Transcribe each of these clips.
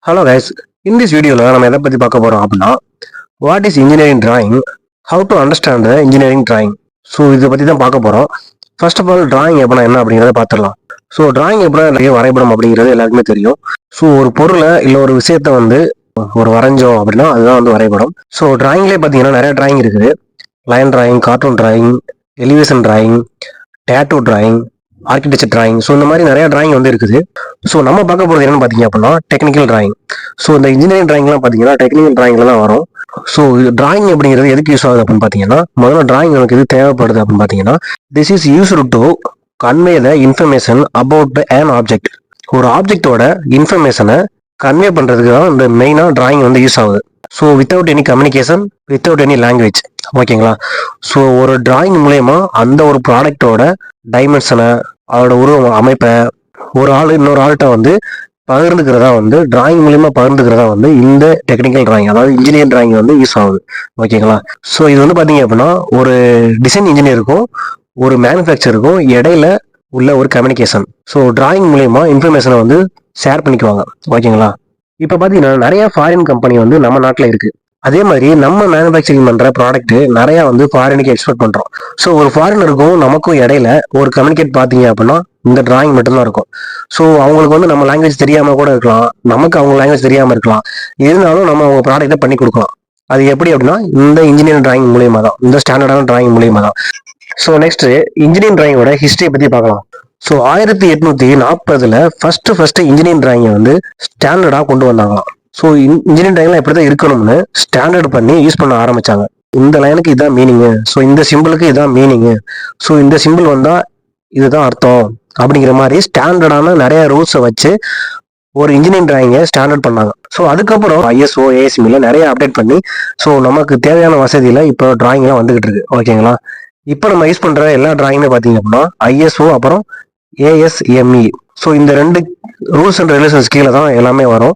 Hello guys, in this video நம்ம எதை பத்தி பார்க்க போறோம் அப்படின்னா what is engineering drawing, how to understand the engineering drawing. So இதை பத்தி தான் பார்க்க போறோம். ஃபர்ஸ்ட் ஆஃப் ஆல் டிராயிங் எப்படின்னா என்ன அப்படிங்கிறத பார்த்துடலாம். ஸோ டிராயிங் எப்படின்னா நிறைய வரைபடம் அப்படிங்கிறது எல்லாருக்குமே தெரியும். ஸோ ஒரு பொருளை இல்லை ஒரு விஷயத்த ஒரு வரைஞ்சோம் அப்படின்னா அதுதான் வரைபடம். ஸோ டிராயிங்லேயே பார்த்தீங்கன்னா நிறைய டிராயிங் இருக்குது. Line drawing, cartoon drawing, elevation drawing, tattoo drawing, architecture drawing. So இந்த மாதிரி நிறைய டிராயிங் இருக்குது. ஸோ நம்ம பார்க்க போகிறது என்னன்னு பார்த்தீங்க அப்படின்னா டெக்னிக்கல் டிராயிங். ஸோ இந்த இன்ஜினியரிங் டிராயிங்லாம் பார்த்தீங்கன்னா டெக்னிக்கல் டிராயிங்ல தான் வரும். ஸோ இது டிராயிங் அப்படிங்கிறது எதுக்கு யூஸ் ஆகுது அப்படின்னு பார்த்தீங்கன்னா முதல்ல டிராயிங் நமக்கு எது தேவைப்படுது அப்படின்னு பார்த்தீங்கன்னா this is used to convey the information about an object. ஒரு ஆப்ஜெக்டோட இன்ஃபர்மேஷனை கன்வே பண்ணுறதுக்கு தான் இந்த மெயினாக டிராயிங் யூஸ் ஆகுது. So without any communication, without any language. ஓகேங்களா? ஸோ ஒரு டிராயிங் மூலயமா அந்த ஒரு ப்ராடக்டோட டைமென்ஷனை, அதோட உருவ அமைப்பை ஒரு ஆள் இன்னொரு ஆள்கிட்ட பகிர்ந்துக்கிறதா டிராயிங் மூலியமா பகிர்ந்துக்கிறதா இந்த டெக்னிக்கல் டிராயிங், அதாவது இன்ஜினியர் டிராயிங் யூஸ் ஆகுது. ஓகேங்களா? ஸோ இது பார்த்தீங்க அப்படின்னா ஒரு டிசைன் இன்ஜினியருக்கும் ஒரு மேனுஃபேக்சருக்கும் இடையில உள்ள ஒரு கம்யூனிகேஷன். ஸோ டிராயிங் மூலியமா இன்ஃபர்மேஷனை ஷேர் பண்ணிக்குவாங்க. ஓகேங்களா? இப்போ பார்த்தீங்கன்னா நிறைய ஃபாரின் கம்பெனி நம்ம நாட்டில் இருக்கு. அதே மாதிரி நம்ம மேனுஃபேக்சரிங் பண்ற ப்ராடக்ட் நிறைய ஃபாரினுக்கு எக்ஸ்போர்ட் பண்றோம். ஸோ ஒரு ஃபாரினருக்கும் நமக்கும் இடையில ஒரு கம்யூனிகேட் பார்த்தீங்க அப்படின்னா இந்த டிராயிங் மட்டும்தான் இருக்கும். ஸோ அவங்களுக்கு நம்ம லாங்குவேஜ் தெரியாம கூட இருக்கலாம், நமக்கு அவங்க லாங்குவேஜ் தெரியாம இருக்கலாம். இருந்தாலும் நம்ம அவங்க ப்ராடக்ட்டை பண்ணி கொடுக்கலாம். அது எப்படி அப்படின்னா இந்த இன்ஜினியரிங் டிராயிங் மூலியமா தான், இந்த ஸ்டாண்டர்டான டிராயிங் மூலியமா தான். ஸோ நெக்ஸ்ட் இன்ஜினியரிங் டிராயிங்கோட ஹிஸ்டரியை பத்தி பார்க்கலாம். ஸோ 1840 ஃபர்ஸ்ட் இன்ஜினியரிங் டிராயிங்கை ஸ்டாண்டர்டா கொண்டு வந்தாங்களாம். ஸோ இன்ஜினியரிங் டிராயிங்லாம் எப்படிதான் இருக்கணும்னு ஸ்டாண்டர்ட் பண்ணி யூஸ் பண்ண ஆரம்பிச்சாங்க. இந்த லைனுக்கு இதான் மீனிங்கு, ஸோ இந்த சிம்பிளுக்கு இதான் மீனிங்கு, ஸோ இந்த சிம்பிள் வந்தா இதுதான் அர்த்தம் அப்படிங்கிற மாதிரி ஸ்டாண்டர்டான நிறைய ரூல்ஸை வச்சு ஒரு இன்ஜினியரிங் டிராயிங்கை ஸ்டாண்டர்ட் பண்ணாங்க. ஸோ அதுக்கப்புறம் ISO ASME நிறைய அப்டேட் பண்ணி ஸோ நமக்கு தேவையான வசதியில இப்போ டிராயிங்லாம் வந்துகிட்டு இருக்கு. ஓகேங்களா? இப்போ நம்ம யூஸ் பண்ற எல்லா டிராயிங்குமே பார்த்தீங்க அப்படின்னா ISO அப்புறம் ASME. ஸோ இந்த ரெண்டு ரூல்ஸ் அண்ட் ரெகுலேஷன்ஸ் கீழே தான் எல்லாமே வரும்.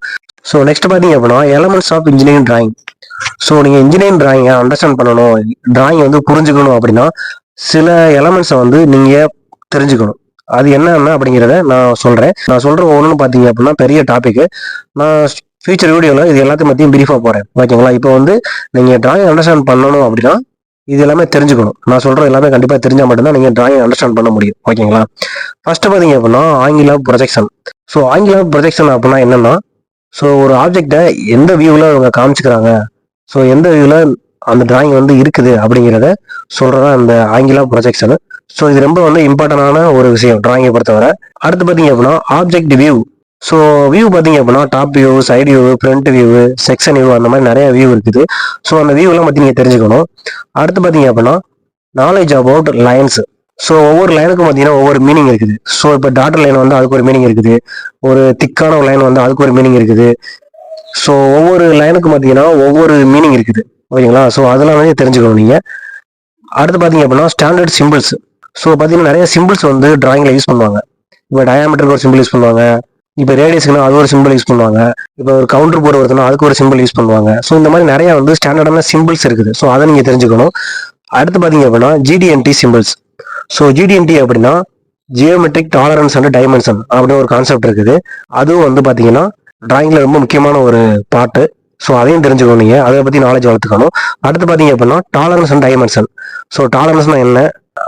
ஸோ நெக்ஸ்ட் பார்த்தீங்க அப்படின்னா elements of engineering drawing. So நீங்கள் இன்ஜினியரிங் டிராயிங்கை அண்டர்ஸ்டாண்ட் பண்ணணும், டிராயிங் புரிஞ்சுக்கணும் அப்படின்னா சில எலமெண்ட்ஸை நீங்கள் தெரிஞ்சுக்கணும். அது என்னென்ன அப்படிங்கிறத நான் சொல்கிறேன். நான் சொல்கிற ஒன்றுன்னு பார்த்தீங்க அப்படின்னா பெரிய டாபிக். நான் ஃபியூச்சர் வீடியோவில் இது எல்லாத்தையும் பற்றியும் பிரீஃபாக போகிறேன். ஓகேங்களா? இப்போ நீங்கள் டிராயிங் அண்டர்ஸ்டாண்ட் பண்ணணும் அப்படின்னா இது எல்லாமே தெரிஞ்சுக்கணும். நான் சொல்கிற எல்லாமே கண்டிப்பாக தெரிஞ்சால் மட்டும்தான் நீங்கள் டிராயிங் அண்டர்ஸ்டாண்ட் பண்ண முடியும். ஓகேங்களா? ஃபர்ஸ்ட் பார்த்தீங்க அப்படின்னா angle of projection. So angle of projection அப்படின்னா என்னன்னா, ஸோ ஒரு ஆப்ஜெக்டை எந்த வியூவில் அவங்க காமிச்சுக்கிறாங்க, ஸோ எந்த வியூவில் அந்த டிராயிங் இருக்குது அப்படிங்கிறத சொல்றதா இந்த ஆங்கிள் ஆஃப் ப்ரொஜெக்ஷன். ஸோ இது ரொம்ப இம்பார்ட்டன்டான ஒரு விஷயம் டிராயிங்கை பொறுத்தவரை. அடுத்து பார்த்தீங்க அப்படின்னா ஆப்ஜெக்ட் வியூ. ஸோ வியூ பார்த்தீங்க அப்படின்னா top view, side view, front view, section view, அந்த மாதிரி நிறைய வியூ இருக்குது. ஸோ அந்த வியூலாம் பற்றி நீங்கள் தெரிஞ்சுக்கணும். அடுத்து பார்த்தீங்க அப்படின்னா நாலேஜ் அபவுட் லைன்ஸ். ஸோ ஒவ்வொரு லைனுக்கும் பார்த்தீங்கன்னா ஒவ்வொரு மீனிங் இருக்குது. ஸோ இப்போ டாட்டர் லைன் அதுக்கு ஒரு மீனிங் இருக்குது, ஒரு திக்கான ஒரு லைன் அதுக்கு ஒரு மீனிங் இருக்குது. ஸோ ஒவ்வொரு லைனுக்கும் பார்த்தீங்கன்னா ஒவ்வொரு மீனிங் இருக்குது. ஓகேங்களா? ஸோ அதெல்லாம் தெரிஞ்சுக்கணும் நீங்கள். அடுத்து பார்த்தீங்க அப்படின்னா ஸ்டாண்டர்ட் சிம்பிள்ஸ். ஸோ பார்த்தீங்கன்னா நிறைய சிம்பிள்ஸ் டிராயிங்கில் யூஸ் பண்ணுவாங்க. இப்போ டயாமீட்டருக்கு ஒரு சிம்பிள் யூஸ் பண்ணுவாங்க, இப்போ ரேடியஸ்க்குனா அது ஒரு சிம்பிள் யூஸ் பண்ணுவாங்க, இப்போ ஒரு கவுண்டர் போர்டு வருதுன்னா அதுக்கு ஒரு சிம்பிள் யூஸ் பண்ணுவாங்க. ஸோ இந்த மாதிரி நிறைய ஸ்டாண்டர்டான சிம்பிள்ஸ் இருக்குது. ஸோ அதை நீங்கள் தெரிஞ்சுக்கணும். அடுத்து பார்த்தீங்க அப்படின்னா GD&T சிம்பிள்ஸ். ஸோ GD&T அப்படின்னா ஜியோமெட்ரிக் டாலரன்ஸ் அண்ட் டைமென்ஷன் அப்படின்னு ஒரு கான்செப்ட் இருக்குது. அதுவும் பார்த்தீங்கன்னா டிராயிங்ல ரொம்ப முக்கியமான ஒரு பார்ட்டு. ஸோ அதையும் தெரிஞ்சுக்கணும், நீங்கள் அதை பற்றி நாலேஜ் வளர்த்துக்கணும். அடுத்து பார்த்தீங்க அப்படின்னா டாலரன்ஸ் அண்ட் டைமென்ஷன். ஸோ டாலரன்ஸ்னா என்ன,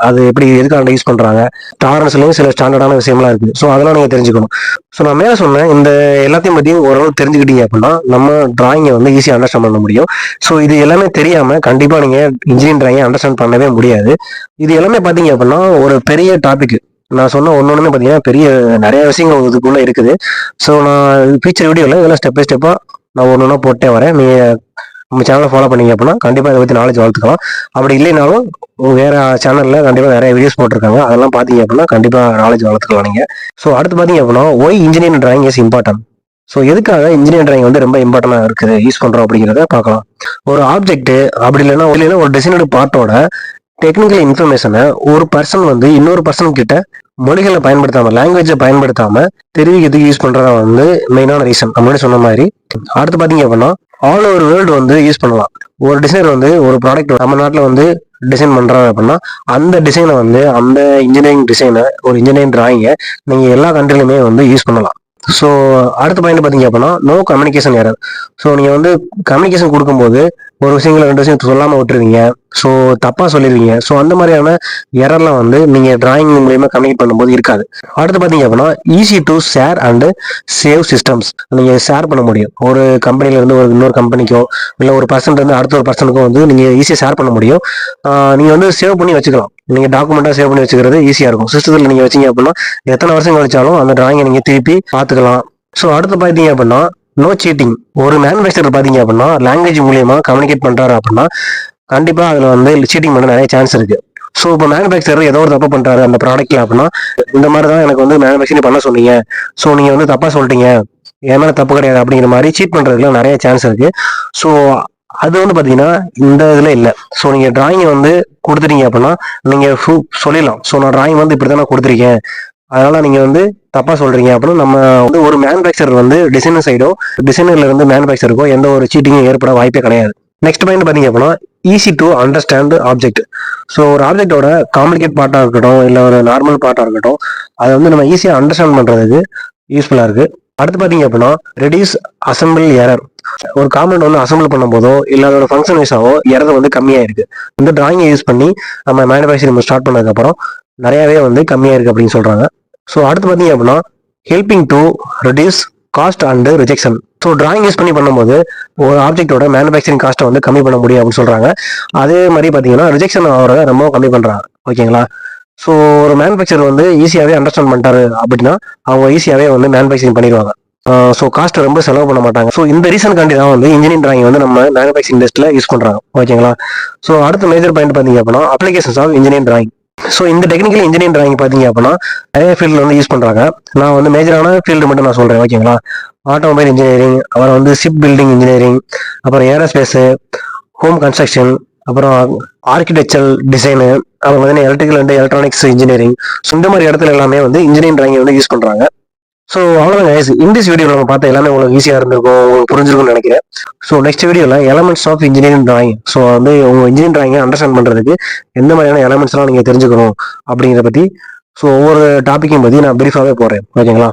அது எப்படி எதுக்காக யூஸ் பண்ணுறாங்க, டாலரன்ஸ்லையும் சில ஸ்டாண்டர்டான விஷயம்லாம் இருக்குது. ஸோ அதெல்லாம் நீங்கள் தெரிஞ்சுக்கணும். ஸோ நான் மேலே சொன்னேன் இந்த எல்லாத்தையும் பற்றியும் ஓரளவு தெரிஞ்சுக்கிட்டீங்க அப்படின்னா நம்ம டிராயிங்கை ஈஸியாக அண்டர்ஸ்டாண்ட் பண்ண முடியும். ஸோ இது எல்லாமே தெரியாமல் கண்டிப்பாக நீங்கள் இன்ஜினியரிங் டிராயிங்கை அண்டர்ஸ்டாண்ட் பண்ணவே முடியாது. இது எல்லாமே பார்த்தீங்க அப்படின்னா ஒரு பெரிய டாபிக். நான் சொன்ன ஒன்னொன்றுமே பார்த்தீங்கன்னா பெரிய நிறைய விஷயங்கள் இதுக்குள்ள இருக்குது. ஸோ நான் ஃபியூச்சர் வீடியோவில் இதெல்லாம் ஸ்டெப் பை ஸ்டெப்பாக நான் ஒன்று போட்டே வரேன். நீங்கள் நம்ம சேனலை ஃபாலோ பண்ணீங்க அப்படின்னா கண்டிப்பாக இதை பற்றி நாலேஜ் வளர்த்துக்கலாம். அப்படி இல்லைனாலும் வேறு சேனலில் கண்டிப்பாக நிறைய வீடியோஸ் போட்டிருக்காங்க, அதெல்லாம் பார்த்தீங்க அப்படின்னா கண்டிப்பாக நாலேஜ் வளர்த்துக்கலாம் நீங்கள். ஸோ அடுத்து பார்த்தீங்க அப்படின்னா why engineering drawing is important. So எதுக்காக இன்ஜினியரிங் டிராயிங் ரொம்ப இம்பார்ட்டண்டாக இருக்குது யூஸ் பண்ணுறோம் அப்படிங்கிறத பார்க்கலாம். ஒரு ஆப்ஜெக்ட் அப்படி இல்லைன்னா ஒரு டிசைனோட பார்ட்டோட டெக்னிக்கல் இன்ஃபர்மேஷனை ஒரு பர்சன் இன்னொரு பர்சன் கிட்ட மொழிகளை பயன்படுத்தாம, லாங்குவேஜை பயன்படுத்தாம தெரிவிக்கிறதுக்கு யூஸ் பண்றதா மெயினான ரீசன். முன்னாடி சொன்ன மாதிரி. அடுத்து பாத்தீங்க அப்படின்னா ஆல் ஓவர் வேர்ல்டு யூஸ் பண்ணலாம். ஒரு டிசைனர் ஒரு ப்ராடக்ட் நம்ம நாட்டில் டிசைன் பண்றாங்க அப்படின்னா அந்த டிசைனை அந்த இன்ஜினியரிங் டிசைனை, ஒரு இன்ஜினியரிங் டிராயிங்கை நீங்க எல்லா கண்ட்ரிலுமே யூஸ் பண்ணலாம். ஸோ அடுத்த பாயிண்ட் பார்த்தீங்க அப்படின்னா நோ கம்யூனிகேஷன் எரர். ஸோ நீங்கள் வந்து கம்யூனிகேஷன் கொடுக்கும்போது ஒரு விஷயங்களை 2 விஷயம் சொல்லாமல் விட்டுருவீங்க. ஸோ தப்பாக சொல்லிடுவீங்க. ஸோ அந்த மாதிரியான எரர்லாம் வந்து நீங்கள் டிராயிங் மூலியமாக கம்யூனிகேட் பண்ணும்போது இருக்காது. அடுத்து பார்த்தீங்க அப்படின்னா easy to share and save systems. நீங்கள் ஷேர் பண்ண முடியும். ஒரு கம்பெனிலேருந்து ஒரு இன்னொரு கம்பெனிக்கோ இல்லை ஒரு பர்சன்லேருந்து அடுத்த ஒரு பர்சனுக்கோ வந்து நீங்கள் ஈஸியாக ஷேர் பண்ண முடியும். நீங்கள் வந்து சேவ் பண்ணி வச்சுக்கலாம். நீங்கள் டாக்குமெண்ட்டாக சேவ் பண்ணி வச்சுக்கிறது ஈஸியாக இருக்கும். சிஸ்டத்தில் நீங்கள் வச்சிங்க அப்படின்னா எத்தனை வருஷம் கழிச்சாலும் அந்த டிராயிங்கை நீங்கள் திருப்பி பார்த்துக்கலாம். ஸோ அடுத்து பார்த்தீங்க அப்படின்னா நோ சீட்டிங். ஒரு மேனுஃபேக்சரர் பார்த்தீங்க அப்படின்னா லாங்குவேஜ் மூலியமாக கம்யூனிகேட் பண்ணுறாரு அப்படின்னா கண்டிப்பாக அதில் வந்து சீட்டிங் பண்ண நிறைய சான்ஸ் இருக்குது. ஸோ இப்போ மேனுஃபேக்சரர் ஏதோ ஒரு தப்பு பண்ணுறாரு அந்த ப்ராடக்ட்ல அப்படின்னா இந்த மாதிரி தான் எனக்கு வந்து மேனுஃபேக்சரிங் பண்ண சொன்னீங்க, ஸோ நீங்கள் வந்து தப்பாக சொல்லிட்டீங்க, என் மேலே தப்பு கிடையாது அப்படிங்கிற மாதிரி சீட் பண்ணுறதுல நிறைய சான்ஸ் இருக்குது. ஸோ அது வந்து பார்த்தீங்கன்னா இந்த இதில் இல்லை. ஸோ நீங்கள் டிராயிங்கை வந்து கொடுத்துட்டீங்க அப்படின்னா நீங்கள் சொல்லிடலாம். ஸோ நான் டிராயிங் வந்து இப்படி தான் நான் கொடுத்துருக்கேன், அதனால நீங்கள் வந்து தப்பாக சொல்கிறீங்க அப்படின்னு நம்ம வந்து ஒரு மேனுஃபேக்சரர் வந்து டிசைனர் சைடோ டிசைனர்ல இருந்து மேனுஃபேக்சருக்கோ எந்த ஒரு சீட்டிங்கும் ஏற்பட வாய்ப்பே கிடையாது. நெக்ஸ்ட் பாயிண்ட் பார்த்தீங்க அப்படின்னா easy to understand object. So ஒரு ஆப்ஜெக்டோட காம்ப்ளிகேட் பார்ட்டாக இருக்கட்டும் இல்லை ஒரு நார்மல் பார்ட்டாக இருக்கட்டும் அதை வந்து நம்ம ஈஸியாக அண்டர்ஸ்டாண்ட் பண்ணுறதுக்கு யூஸ்ஃபுல்லாக இருக்குது. அடுத்து பார்த்தீங்க அப்படின்னா ரெடியூஸ் அசம்பிள் எரர். ஒரு காம்பனண்ட் வந்து அசம்பிள் பண்ணும்போதோ இல்லை அதோட ஃபங்க்ஷன் வைஸாவோ எரர் வந்து கம்மியாக இருக்கு. இந்த டிராயிங்கை யூஸ் பண்ணி நம்ம மேனுஃபேக்சரிங் ஸ்டார்ட் பண்ணதுக்கப்புறம் நிறையாவே வந்து கம்மியாக இருக்கு அப்படின்னு சொல்கிறாங்க. ஸோ அடுத்து பார்த்தீங்க அப்படின்னா helping to reduce cost and rejection. So drawing use பண்ணி பண்ணும்போது ஒரு ஆப்ஜெக்டோட மேனுஃபேக்சரிங் காஸ்ட்டை வந்து கம்மி பண்ண முடியும் அப்படின்னு சொல்கிறாங்க. அதே மாதிரி பார்த்தீங்கன்னா ரிஜெக்ஷன் ஆகிறத ரொம்ப கம்மி பண்ணுறாங்க. ஓகேங்களா? ஸோ ஒரு மேனுஃபேக்சர் வந்து ஈஸியாகவே அண்டர்ஸ்டாண்ட் பண்ணிட்டாரு அப்படின்னா அவங்க ஈஸியாகவே வந்து மேனுஃபேக்சரிங் பண்ணிடுவாங்க. ஸோ காஸ்ட் ரொம்ப செலவு பண்ண மாட்டாங்க. ஸோ இந்த ரீசன்காண்டி தான் வந்து இன்ஜினியரிங் டிராயிங் வந்து நம்ம மேனுஃபேக்சரிங் இண்டஸ்ட்ரியில் யூஸ் பண்ணுறாங்க. ஓகேங்களா? ஸோ அடுத்த மேஜர் பாயிண்ட் பார்த்தீங்க அப்படின்னா applications of engineering drawing. So இந்த டெக்னிக்கல் இன்ஜினியரிங் டிராயிங் பார்த்தீங்க அப்படின்னா நிறைய ஃபீல்டில் வந்து யூஸ் பண்ணுறாங்க. நான் வந்து மேஜரான ஃபீல்டு மட்டும் நான் சொல்கிறேன். ஓகேங்களா? ஆட்டோமொபைல் இன்ஜினியரிங், அப்புறம் வந்து ஷிப் பில்டிங் இன்ஜினியரிங், அப்புறம் ஏரோஸ்பேஸு, ஹோம் கன்ஸ்ட்ரக்ஷன், அப்புறம் ஆர்கிடெக்சரல் டிசைனு, அப்புறம் பார்த்தீங்கன்னா electrical and electronics engineering. So இந்த மாதிரி இடத்துல எல்லாமே வந்து இன்ஜினியரிங் டிராயிங் வந்து யூஸ் பண்ணுறாங்க. ஸோ அவ்வளோதான் கைஸ். இந்த வீடியோ நம்ம பார்த்த எல்லாமே உங்களுக்கு ஈஸியாக இருந்திருக்கும், உங்களுக்கு புரிஞ்சிருக்கும்னு நினைக்கிறேன். ஸோ நெக்ஸ்ட் வீடியோவில் elements of engineering drawing. So வந்து உங்கள் இன்ஜினியரிங் டிராயிங்கை அண்டர்ஸ்டாண்ட் பண்ணுறதுக்கு எந்த மாதிரியான எலமெண்ட்ஸ்லாம் நீங்கள் தெரிஞ்சுக்கணும் அப்படிங்கிறத பற்றி ஸோ ஒவ்வொரு டாப்பிக்கையும் பற்றி நான் பிரீஃபாகவே போடுறேன். ஓகேங்களா?